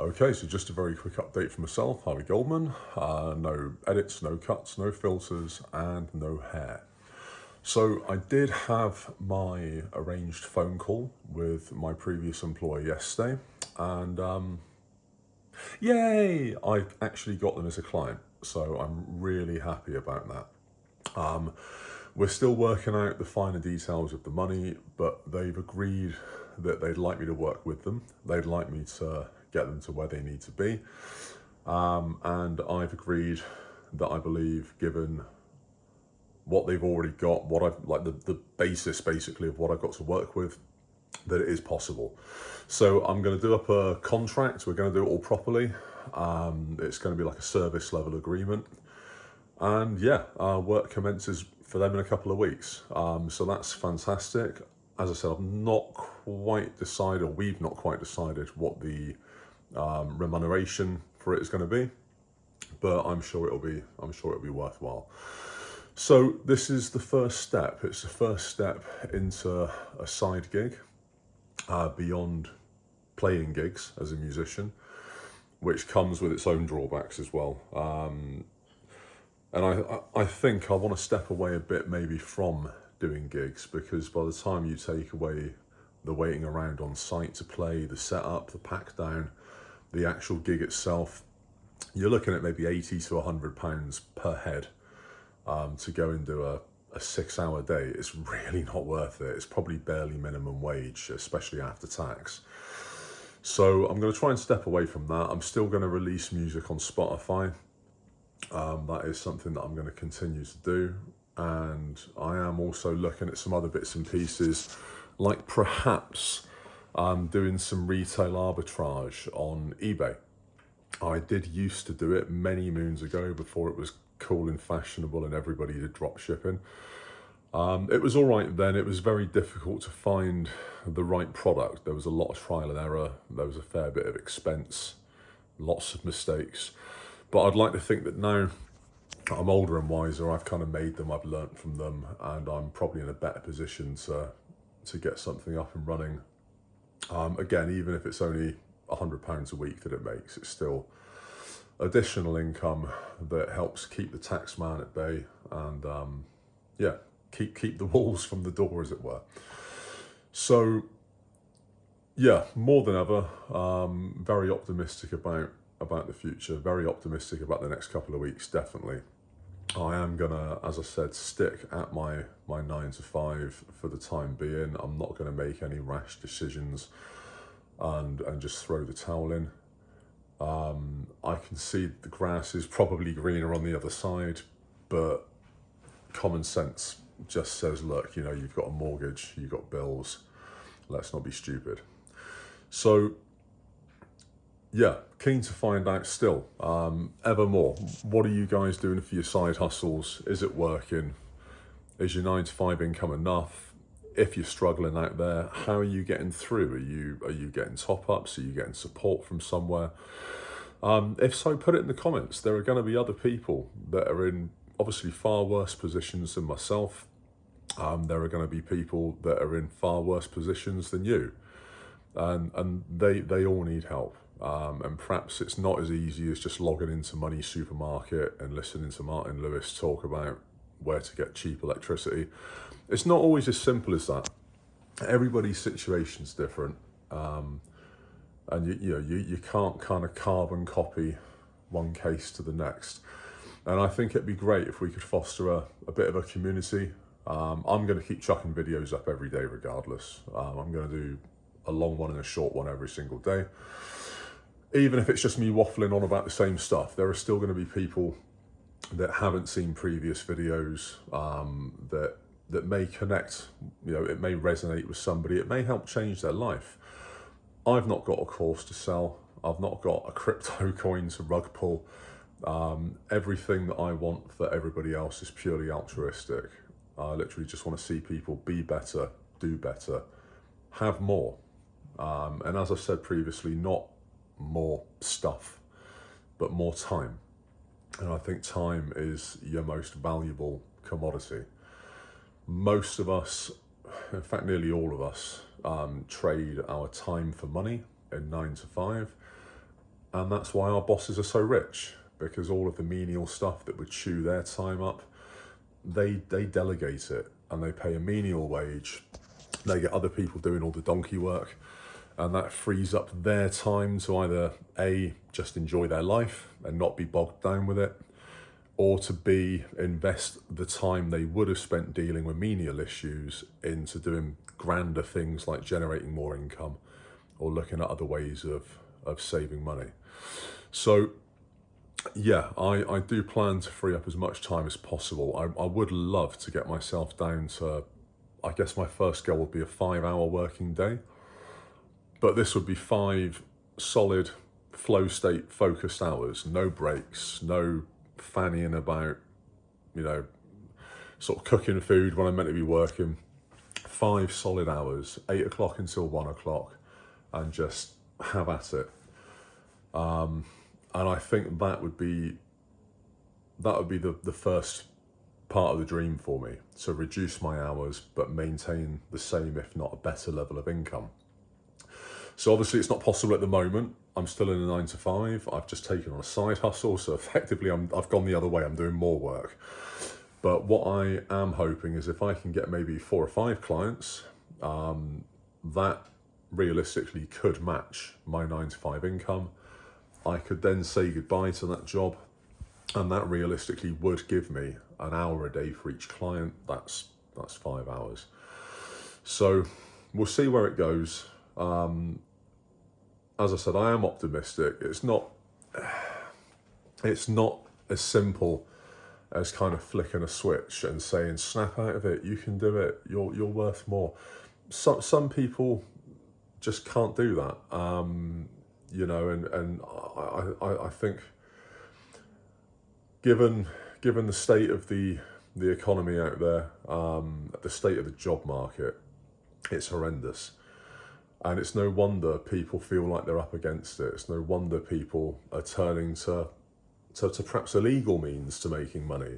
Okay, so just a very quick update for myself, Harvey Goldman. No edits, no cuts, no filters, and no hair. So I did have my arranged phone call with my previous employer yesterday, and yay, I actually got them as a client. So I'm really happy about that. We're still working out the finer details of the money, but they've agreed that they'd like me to work with them. They'd like me to get them to where they need to be. And I've agreed that I believe, given what they've already got, what I've like the basis basically of what I've got to work with, that it is possible. So I'm going to do up a contract. We're going to do it all properly. It's going to be like a service level agreement. And yeah, work commences for them in a couple of weeks. So that's fantastic. As I said, I've not quite decided, or we've not quite decided what the remuneration for it is going to be, but I'm sure it'll be worthwhile. So this is the first step. It's the first step into a side gig beyond playing gigs as a musician, which comes with its own drawbacks as well. And I think I want to step away a bit maybe from doing gigs, because by the time you take away the waiting around on site to play, the setup, the pack down, the actual gig itself, you're looking at maybe £80 to £100 per head to go and do a 6-hour day. It's really not worth it. It's probably barely minimum wage, especially after tax. So I'm going to try and step away from that. I'm still going to release music on Spotify. That is something that I'm going to continue to do. And I am also looking at some other bits and pieces, like perhaps doing some retail arbitrage on eBay. I did used to do it many moons ago, before it was cool and fashionable and everybody did drop shipping. It was all right then. It was very difficult to find the right product. There was a lot of trial and error. There was a fair bit of expense, lots of mistakes. But I'd like to think that now I'm older and wiser, I've kind of made them, I've learnt from them, and I'm probably in a better position to get something up and running. Again, even if it's only £100 a week that it makes, it's still additional income that helps keep the tax man at bay, and yeah, keep the wolves from the door, as it were. So yeah, more than ever, very optimistic about the future, very optimistic about the next couple of weeks, definitely. I am gonna, as I said, stick at my 9 to 5 for the time being. I'm not gonna make any rash decisions and just throw the towel in. I can see the grass is probably greener on the other side, but common sense just says, look, you know, you've got a mortgage, you've got bills, let's not be stupid. So yeah, keen to find out still, ever more. What are you guys doing for your side hustles? Is it working? Is your 9 to 5 income enough? If you're struggling out there, how are you getting through? Are you getting top ups? Are you getting support from somewhere? If so, put it in the comments. There are going to be other people that are in obviously far worse positions than myself. There are going to be people that are in far worse positions than you, and they all need help. And perhaps it's not as easy as just logging into Money Supermarket and listening to Martin Lewis talk about where to get cheap electricity. It's not always as simple as that. Everybody's situation's different, and you can't kind of carbon copy one case to the next. And I think it'd be great if we could foster a bit of a community. I'm going to keep chucking videos up every day regardless. I'm going to do a long one and a short one every single day. Even if it's just me waffling on about the same stuff, there are still going to be people that haven't seen previous videos, that may connect, you know, it may resonate with somebody, it may help change their life. I've not got a course to sell, I've not got a crypto coin to rug pull. Everything that I want for everybody else is purely altruistic. I literally just want to see people be better, do better, have more. And as I said previously, not more stuff, but more time. And I think time is your most valuable commodity. Most of us, in fact nearly all of us, trade our time for money in 9 to 5. And that's why our bosses are so rich, because all of the menial stuff that would chew their time up, they delegate it and they pay a menial wage. They get other people doing all the donkey work, and that frees up their time to either A, just enjoy their life and not be bogged down with it, or to B, invest the time they would have spent dealing with menial issues into doing grander things like generating more income or looking at other ways of saving money. So yeah, I do plan to free up as much time as possible. I would love to get myself down to, I guess my first goal would be a 5-hour working day, but this would be 5 solid flow state focused hours, no breaks, no fannying about, sort of cooking food when I'm meant to be working. 5 solid hours, 8 o'clock until 1 o'clock, and just have at it. And I think that would be the first part of the dream for me, to reduce my hours but maintain the same, if not a better level of income. So obviously it's not possible at the moment. I'm still in a 9 to 5. I've just taken on a side hustle, so effectively I've gone the other way. I'm doing more work. But what I am hoping is if I can get maybe 4 or 5 clients, that realistically could match my 9 to 5 income. I could then say goodbye to that job, and that realistically would give me an hour a day for each client. That's 5 hours. So we'll see where it goes. As I said, I am optimistic. It's not as simple as kind of flicking a switch and saying, snap out of it, you can do it, you're worth more. Some people just can't do that. And I think given the state of the economy out there, the state of the job market, it's horrendous. And it's no wonder people feel like they're up against it. It's no wonder people are turning to perhaps illegal means to making money.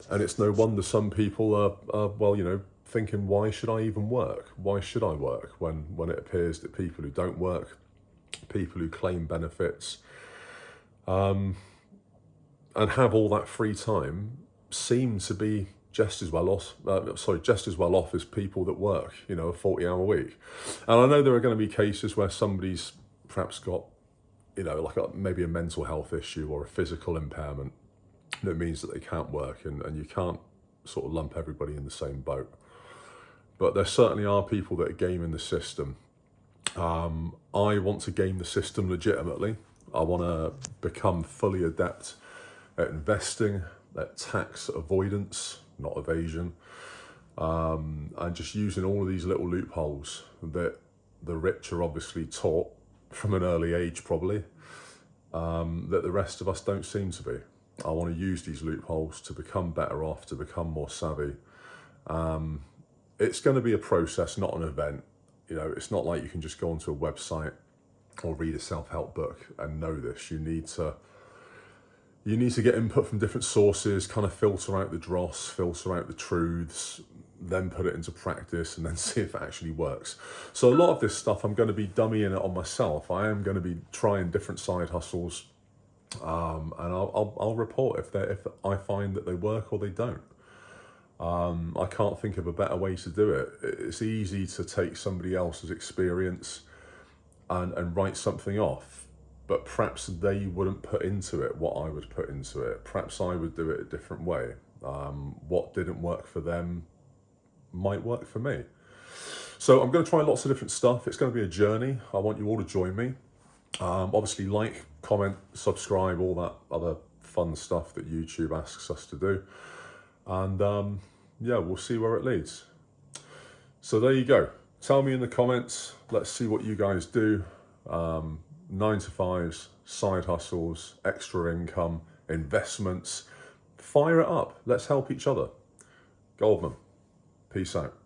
And it's no wonder some people are thinking, why should I even work? Why should I work when it appears that people who don't work, people who claim benefits, and have all that free time seem to be just as well off as people that work, a 40-hour week. And I know there are going to be cases where somebody's perhaps got, maybe a mental health issue or a physical impairment that means that they can't work, and you can't sort of lump everybody in the same boat. But there certainly are people that are gaming the system. I want to game the system legitimately. I want to become fully adept at investing, at tax avoidance, not evasion, and just using all of these little loopholes that the rich are obviously taught from an early age probably, that the rest of us don't seem to be. I want to use these loopholes to become better off, to become more savvy. It's going to be a process, not an event. It's not like you can just go onto a website or read a self-help book and know this. You need to get input from different sources, kind of filter out the dross, filter out the truths, then put it into practice and then see if it actually works. So a lot of this stuff, I'm going to be dummying it on myself. I am going to be trying different side hustles, and I'll report if I find that they work or they don't. I can't think of a better way to do it. It's easy to take somebody else's experience and write something off, but perhaps they wouldn't put into it what I would put into it. Perhaps I would do it a different way. What didn't work for them might work for me. So I'm going to try lots of different stuff. It's going to be a journey. I want you all to join me. Obviously, like, comment, subscribe, all that other fun stuff that YouTube asks us to do. And we'll see where it leads. So there you go. Tell me in the comments. Let's see what you guys do. 9 to 5s, side hustles, extra income, investments. Fire it up. Let's help each other. Goldman. Peace out.